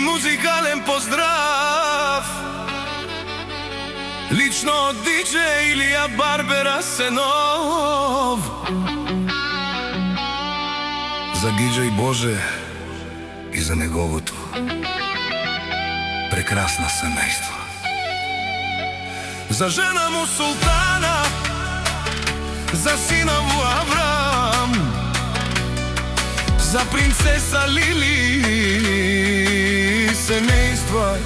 музикален поздрав лично од диџеј Илија Барбера Сенов. За диџеј Боже и за неговото прекрасно семејство. За жена му Султана, за сина му Аврам, за принцеса Лили, семејства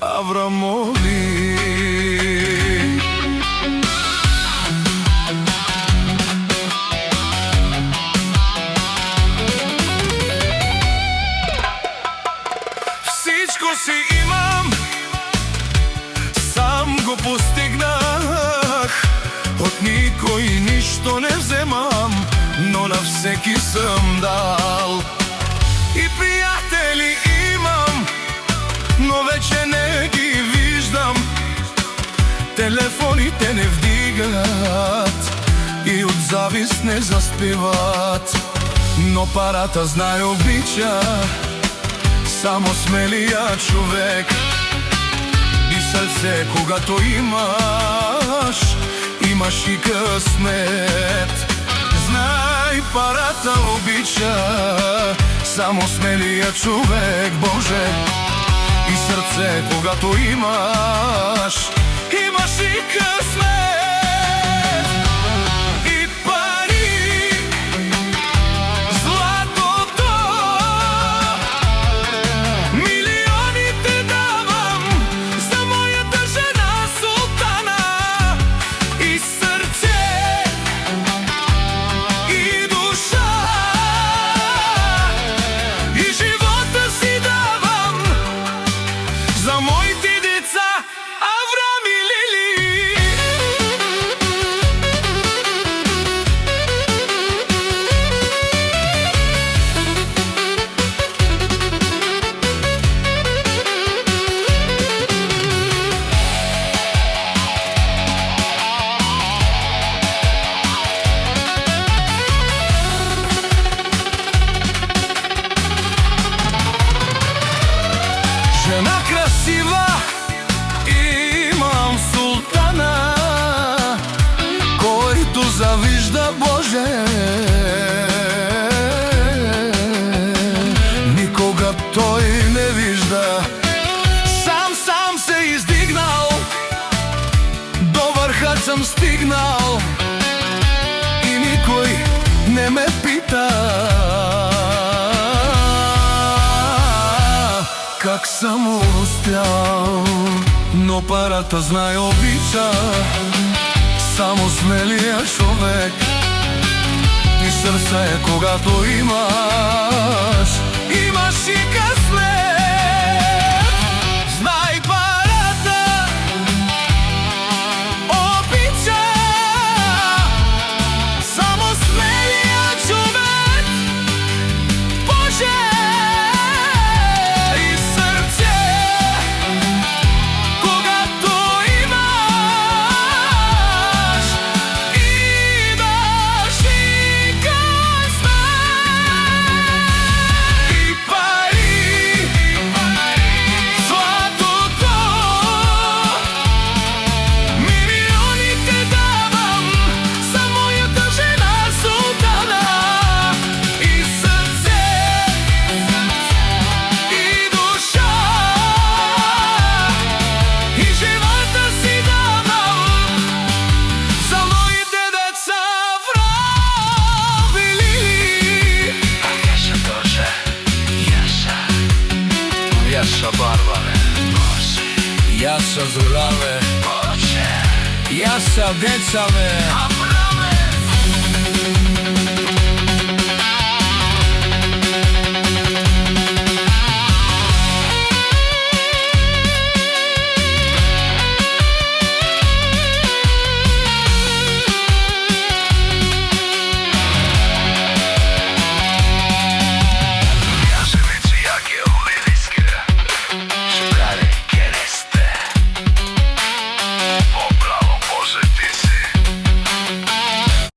Аврамови. Всичко си имам, сам го постигнах, од никој ништо не вземам, но на всеки съм дал. И пријатели имам, но вече не ги виждам, телефоните не вдигат и од завист не заспиват. Но парата знае обича само смелият човек. И срце когато имаш, имаш и късмет. Знай, парата обича само смелият човек, Боже. И срце когато имаш, имаш и късмет. Жена красива имам, Султана, който завижда, Боже. Никога той не вижда. Сам се издигнал, до върха съм стигнал и никой не ме пита как съм успял. Но парата знае обича само смелия човек. И сърце когато имаш, имаш и късмет. Знай, парата обича само смелия човек, Боже. Јаша Барбаре, Јаша Зораве, Јаша децаве.